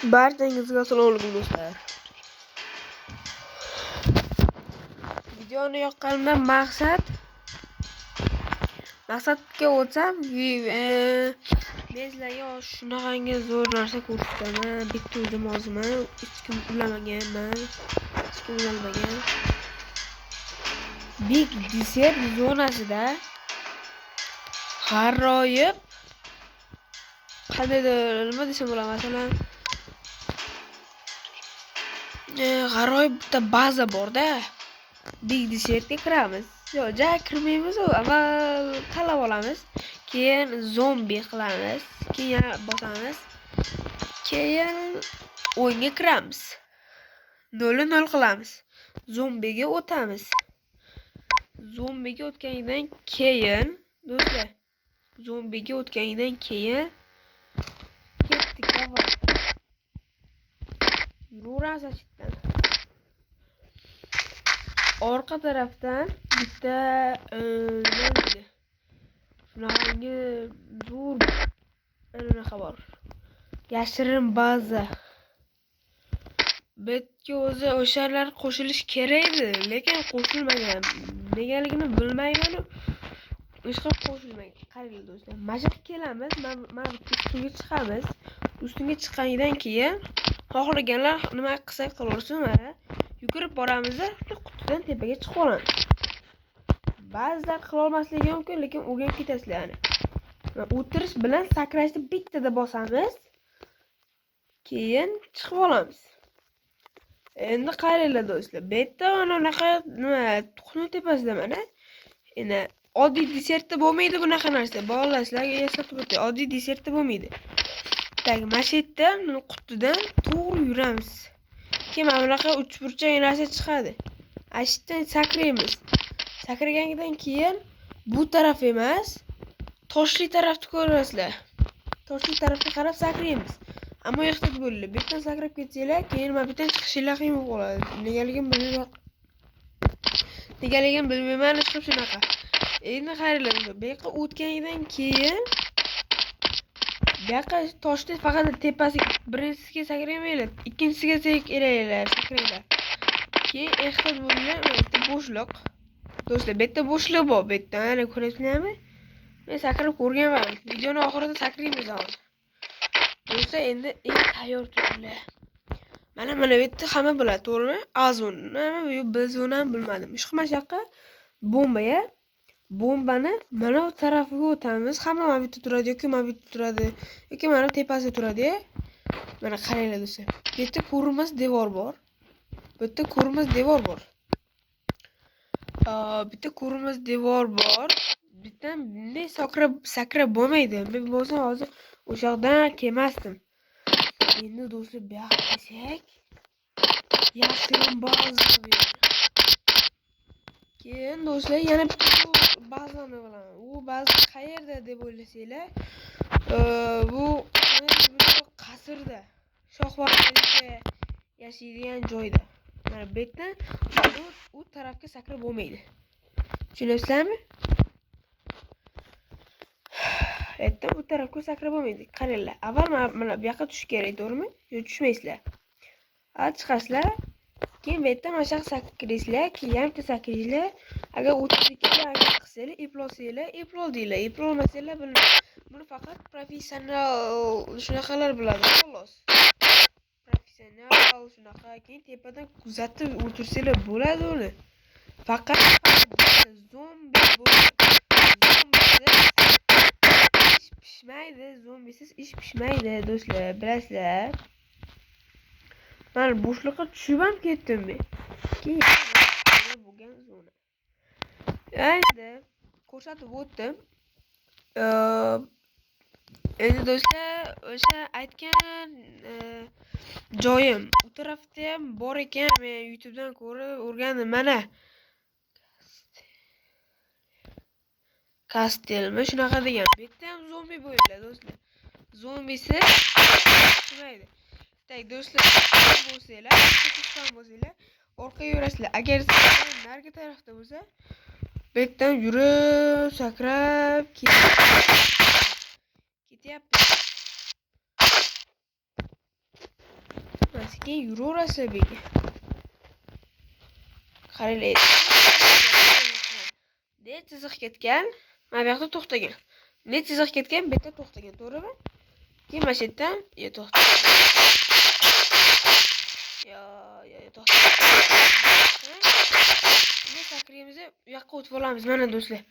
Barchangizga assalomu alaykum do'stlar. Videoni yoqqanimdan maqsadga o'tsam, men sizlarga shunaqangi zo'r narsa ko'rsataman. Bitta o'zim ozman, hech kim ulamaganman, hech kim ulamagan. Big Desert zonasida g'aroyib qandaydir nima desam bo'ladi, masalan g'aroyib bitta baza borda. Big Desertga kiramiz. Yo'q, ja kirmaymiz, avval tanlab olamiz, keyin zombi qilamiz, keyin yana bosamiz, keyin o'yinga kiramiz. 0-0 qilamiz. Zombiga o'tamiz. Zombiga o'tgandan keyin, do'stlar, ketdik avval. Yuraveramiz achitdan. Orqa tarafdan bitta nima deydi? Shunaqangi zo'r anaqa bor. Yashirin baza. Betga o'zi o'shalar qo'shilish kerak edi, lekin qo'shilmagan. Negaligini bilmayman. Hech qanday qo'shilmagan. Qaranglar do'stlar, majaq kelamiz, mana ustunga chiqamiz. Ustunga chiqqandan keyin xohlaganlar nima qilsa qilaversin, mana yugurib boramiz, qutidan tepaga chiqib olamiz. Ba'zilar qila olmasligi mumkin, lekin o'rganib ketasizlar. O'tirish bilan sakrashni bittada bosamiz, keyin chiqib olamiz. Endi qaranglar do'stlar, bu yerda anaqa nima tuxum tepasida mana. Endi oddiy desertda bo'lmaydi bunaqa narsa. Bolalar, sizlarga eslatib o'tay, oddiy desertda bo'lmaydi. Tak, mana shu yerda qutidan to'g'ri yuramiz. Keyin mana bunaqa uchburchak narsa chiqadi. Ashitdan sakraymiz. Sakragandan keyin bu taraf emas, toshli tarafni ko'rasizlar. Toshli tarafga qarab sakraymiz. Ammo ehtiyot bo'linglar. Bu yerdan sakrab ketsanglar, keyin mana bu yerdan chiqishinglar qiyin bo'lib qoladi. Negaligini bilmayman, chiqib shunaqa. Endi qaranglar, bu yoqqa o'tgandan keyin bu yoqqa toshni faqat tepasiga birinchisiga sakraymanglar, ikkinchisiga sakranglar. Keyin ehtiyot bo'linglar, bu yerda bo'shliq. Do'stlar, bu yerda bo'shliq bor. Bu yerda mana ko'ryapsizlarmi? Men sakrab ko'rganman. Videoni oxirida sakraymiz hozir. Do'stlar, endi tayyor turinglar. Mana bu yerda hamma biladi, to'g'rimi? Azon. Nima bu bizuni ham bilmadim. Shu yoqqa bomba-ya. Bombani mana bu tarafiga o'tamiz. Hamma mana bu yerda turadi yoki mana bu yerda turadi, yoki mana tepasida turadi. Mana qaranglar do'stlar. Bu yerda ko'rinmas devor bor. Bitta ko'rinmas devor bor. Bitta bunday sakrab bo'lmaydi. Men bo'lsam hozir o'sha yoqdan kelmasdim. Endi do'stlar, bu yoqqa kelsak, yashirin baza bor. Keyin do'stlar, yana bitta bazani bilaman. U baza qayerda deb o'ylasanglar, bu qasrda, shohvaqtgacha yashaydigan joyda. Mana bu yerdan u tarafga sakrab bo'lmaydi. Tushunyapsizlarmi? Aytdim, bu tarafga sakrab bo'lmaydi. Qaranglar, avval mana bu yoqqa tush kerak, to'g'rimi? Yo'q, tushmaysizlar. Chiqasizlar. Keyin bu yerdan mana shu sakraysizlar, keyin bitta sakraysizlar. Agar o'tishga qilsanglar, eplolsanglar, eplolmasanglar bilmayman. Buni faqat professional shunaqalar biladi, xolos. Professional shunaqa, keyin tepadan kuzatib o'tirsanglar bo'ladi uni. Faqat zombi pishmaydi, zombisiz ish pishmaydi do'stlar, bilasizlar. Men bo'shliqqa tushib ham ketdim men. Keyin bo'lgan zona. Endi ko'rsatib o'tdim. Endi do'stlar, o'sha aytgan joyim u tarafda ham bor ekan. Men YouTubedan ko'rib o'rgandim. Mana Kastelmi shunaqa degan. Bu yerda ham zombi bo'ladi do'stlar. Zombisi chiqmaydi. Tak do'stlar, bo'lsanglar, orqaga yurasizlar. Agar sizlar narigi tarafda bo'lsa, bu yerdan yurib, sakrab ketyapti. sekin yuraverasizlar beka. Qaranglar. Ne chiziq ketgan? Mana bu yoqda to'xtagan. Ne chiziq ketgan, bu yerda to'xtagan, to'g'rimi? Keyin mana shu yerdan to'xtagan. Yo, to'xtagan. Ne sakraymiz, bu yoqqa o'tib olamiz. Mana do'stlar.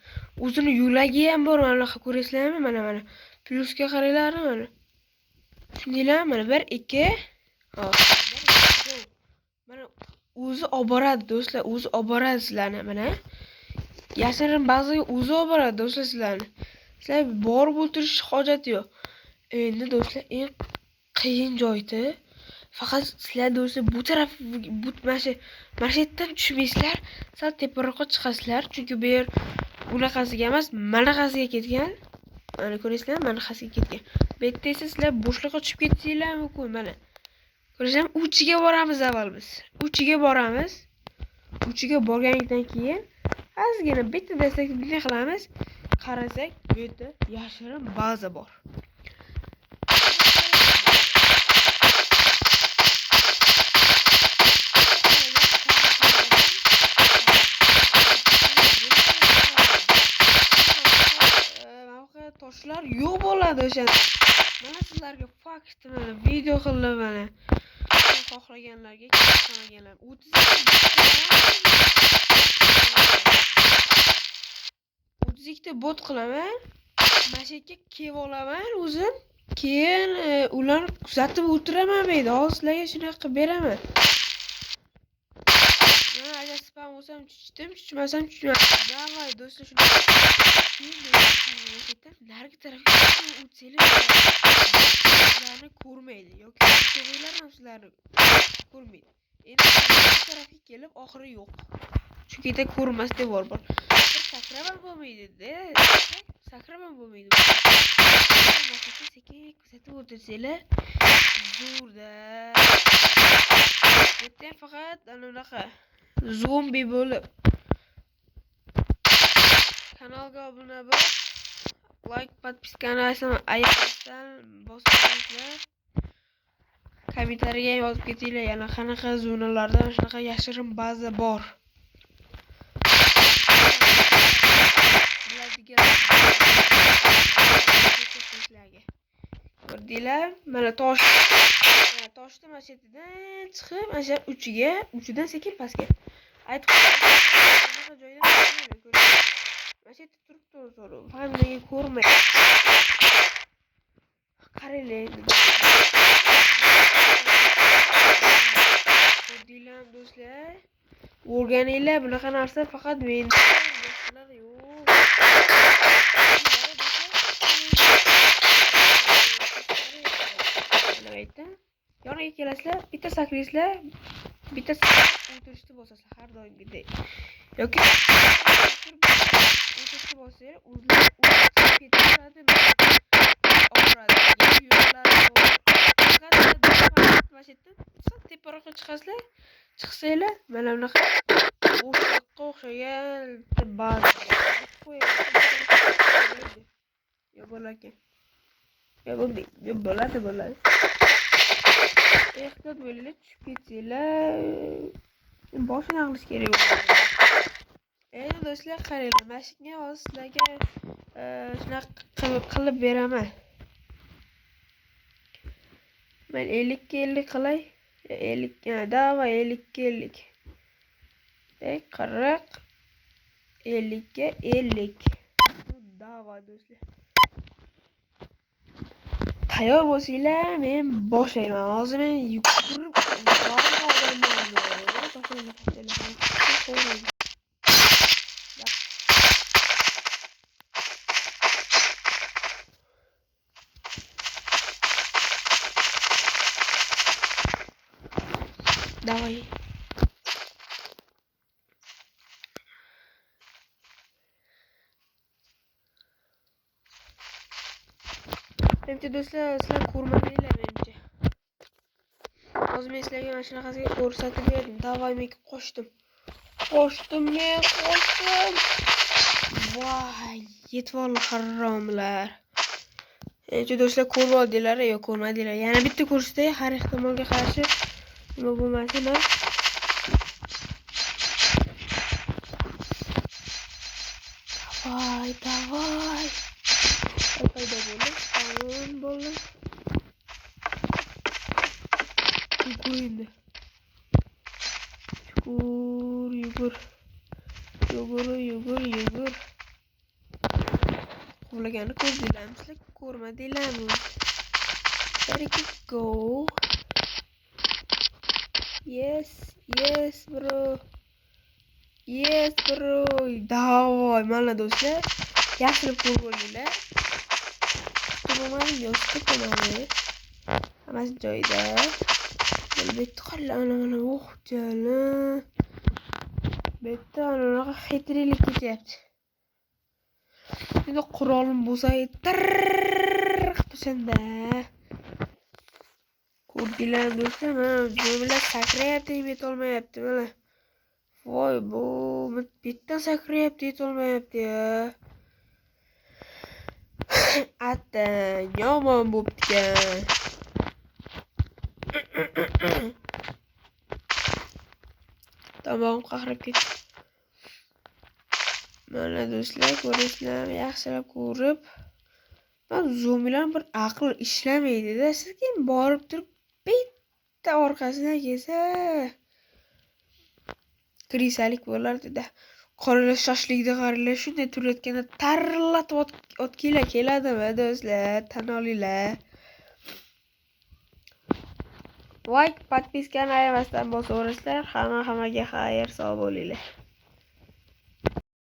O'zini yo'lagi ham bor, mana bunaqa ko'rasizlarmi? Mana. Plyusga qaranglar mana. Tushundinglarmi? Mana 1 2 hop. Mana o'zi olib boradi do'stlar, o'zi olib boradi sizlarni mana. Yashirin bazaga o'zi olib boradi do'stlar sizlarni. Sizlar borib o'tirish hojati yo'q. Endi do'stlar eng qiyin joyda faqat sizlar do'stlar bu taraf mana shu yerdan tushmaysizlar, sal teparoqqa chiqasizlar, chunki bu yer bunaqasiga emas, manaqasiga ketgan. Mana ko'rasizlarmi? Manaqasiga ketgan. Bu yerda esa sizlar bo'shliqqa tushib ketsanglar mumkin mana. Ko'rasizlarmi? Uchiga boramiz avval biz. Uchiga boramiz. Uchiga borgandan keyin ozgina bitta desak bunday qilamiz. Qarasak, bu yerda yashirin baza bor. Toshlar yo'q bo'ladi o'sha. Mana sizlarga fakt mana video qilib mana. Xohlaganlarga, xohlaganlar. 32 ta bot qilaman. Mana shu yerga kelib olaman o'zim. Keyin ular kuzatib o'tiraman deydi. Hozir sizlarga shunaqa qilib beraman. Mana agar spam bo'lsam tushdim, tushmasam tushmadim. Davay do'stlar shuni. Narigi tarafga o'tsanglar ko'rmaydi yoki ko'ringlar ham sizlarni ko'rmaydi. Endi bu tarafga kelib oxiri yo'q. Chunki yerda ko'rmas devor bor. Sakrab ham bo'lmaydi-da. Sakrab ham bo'lmaydi. Sekin kuzatib o'tirsanglar zo'rda. Bitta faqat anaqa zombi bo'lib kanalga obuna bo'lib like, podpiskani aytmasdan bosinglar. Kommentariyaga yozib ketinglar, yana qanaqa zonalarda shunaqa yashirin baza bor. Ko'rdinglar? Mana toshni mana shu yerdan chiqib, mana shu uchidan sekin pastga. Aytib qo'yaman, joyda mana shu yerda turibdi, faqat menga ko'rmaydi. Qaranglar. Ko'rdinglarmi do'stlar? O'rganinglar, bunaqa narsa faqat menda. Boshqalar yo'q. Yoniga kelasizlar, bitta sakraysizlar, bitta o'tirishni bosasizlar har doimgidek. Yoki o'tirishni bosasizlar, o'zlari ketadi. Teparoqqa chiqasizlar, chiqsanglar mana bunaqa bo'shliqqa o'xshagan baza yo bo'larkan. Yo bo'ladi. Ehtiyot bo'linglar, tushib ketsanglar boshini qilish kerak bo'ladi. Endi do'stlar qaranglar, mana shunga hozir sizlarga shunaqa qilib beraman. Men 50 ga 50 qilay. 50 davay 50 ga 50. 40 50 ga 50. Davay do'stlar. Tayyor bo'lsanglar, men boshlayman. Hozir men yugurib Давай. Menimcha do'stlar, sizlar ko'rmadinglar menimcha. Hozir men sizlarga mana shunaqasiga ko'rsatib berdim. Davay men qo'shdim. Voy, yetvonli haromlar. Menimcha do'stlar ko'rmadinglar yo ko'rmadinglar. Yana bitta ko'rsatay, har ehtimolga qarshi Nima bo'lmasin ha? Davay. Paydo bo'ldi. Tamam bo'ldi. Yugur endi. Yugur. Quvlagani ko'rdinglarmi? Ko'rmadinglarmi? There you go. Yes, bro. Davay, mana do'stlar. Yaxshilab ko'rib olinglar. Tutmamani yostiq qilmadi. Hammasi joyida. Bitta qolgan o'xjali. Bitta anaqa xetrilik ketyapti. Endi qurolim bo'lsa qilishanda. Ko'rdinglarmi do'stlar? Mana zo'rlar sakrayapti, yetolmayapti mana. Voy, bu bitta sakrayapti, yetolmayapti-ya. Attan yomon bo'pti-kan. Tamam, qahrab ketdi. Mana do'stlar, ko'rasizlarmi? Yaxshilab ko'rib. Men zombilar bir aql ishlamaydi-da. Sizga borib turib bitta orqasidan kelsa krisalik bo'lardi-da. Qorilar shoshlikda qarilar shunday turayotganda tarlatib ot keladimi do'stlar? Tan olinglar. Like, podpiskani ayamasdan bosaverasizlar. Hammaga xayr, sog' bo'linglar.